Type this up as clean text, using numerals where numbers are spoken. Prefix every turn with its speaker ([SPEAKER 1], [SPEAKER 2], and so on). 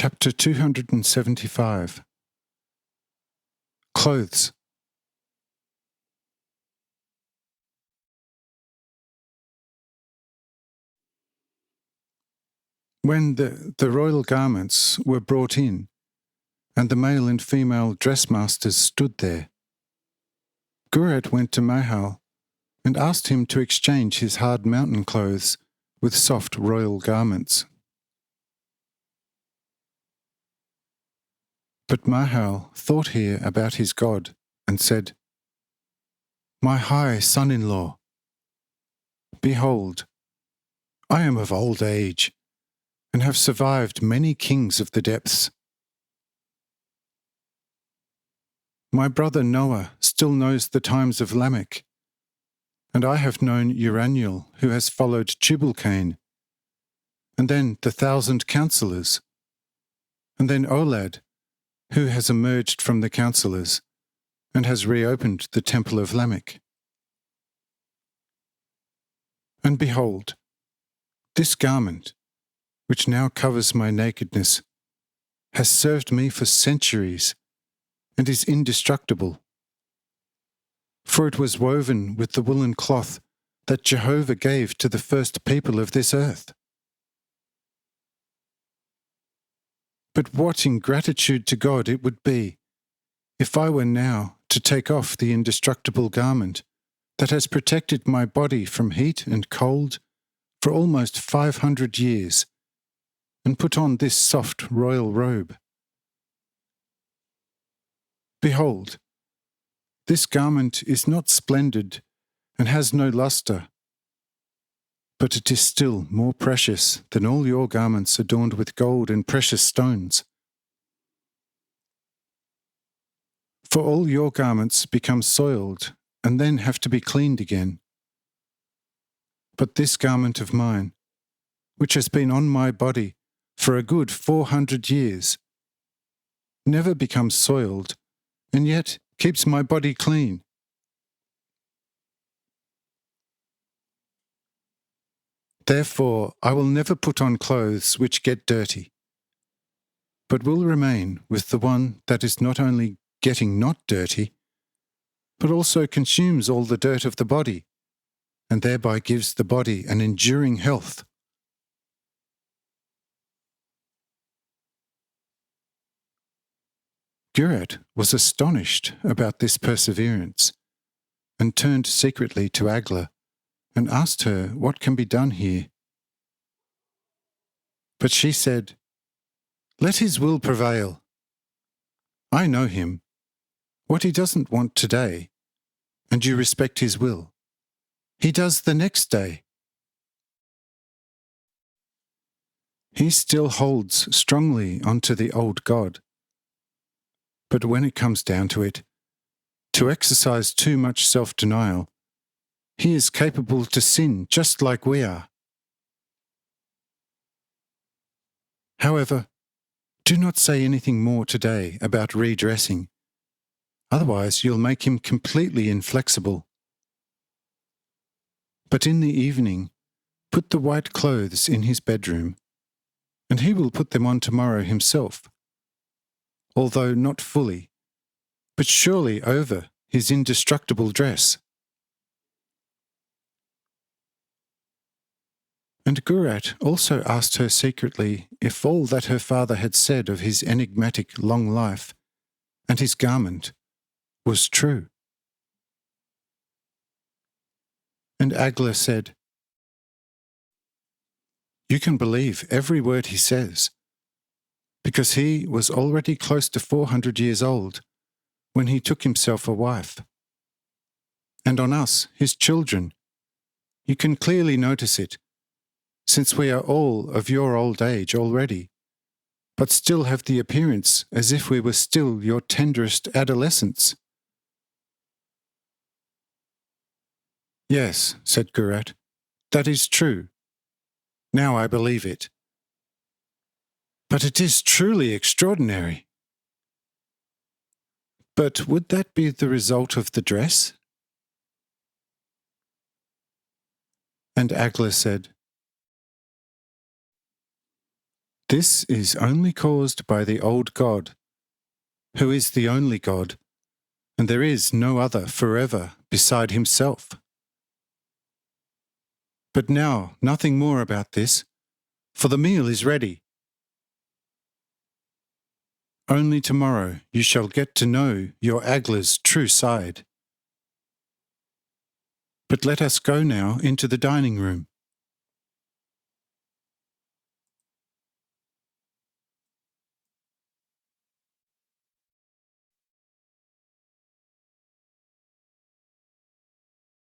[SPEAKER 1] Chapter 275. Clothes. When the royal garments were brought in, and the male and female dressmasters stood there, Gurat went to Mahal and asked him to exchange his hard mountain clothes with soft royal garments. But Mahal thought here about his God and said, "My high son-in-law, behold, I am of old age and have survived many kings of the depths. My brother Noah still knows the times of Lamech, and I have known Uraniel, who has followed Tubal-Cain, and then the 1,000 counselors, and then Olad, who has emerged from the counselors and has reopened the temple of Lamech. And behold, this garment, which now covers my nakedness, has served me for centuries and is indestructible. For it was woven with the woolen cloth that Jehovah gave to the first people of this earth. But what ingratitude to God it would be if I were now to take off the indestructible garment that has protected my body from heat and cold for almost 500 years, and put on this soft royal robe. Behold, this garment is not splendid and has no lustre, but it is still more precious than all your garments adorned with gold and precious stones. For all your garments become soiled and then have to be cleaned again. But this garment of mine, which has been on my body for a good 400 years, never becomes soiled and yet keeps my body clean. Therefore, I will never put on clothes which get dirty, but will remain with the one that is not only getting not dirty, but also consumes all the dirt of the body, and thereby gives the body an enduring health. Gurat was astonished about this perseverance, and turned secretly to Agla, and asked her what can be done here. But she said, "Let his will prevail. I know him. What he doesn't want today, and you respect his will, he does the next day. He still holds strongly onto the old God. But when it comes down to it, to exercise too much self-denial, he is capable to sin just like we are. However, do not say anything more today about redressing, otherwise you'll make him completely inflexible. But in the evening, put the white clothes in his bedroom, and he will put them on tomorrow himself, although not fully, but surely over his indestructible dress." And Gurat also asked her secretly if all that her father had said of his enigmatic long life and his garment was true. And Agla said, "You can believe every word he says, because he was already close to 400 years old when he took himself a wife. And on us, his children, you can clearly notice it, since we are all of your old age already, but still have the appearance as if we were still your tenderest adolescents." "Yes," said Gurat, "that is true. Now I believe it. But it is truly extraordinary. But would that be the result of the dress?" And Agla said, This is only caused by the old God, who is the only God, and there is no other forever beside himself. But now, nothing more about this, for the meal is ready. Only tomorrow you shall get to know your Agla's true side. But let us go now into the dining room.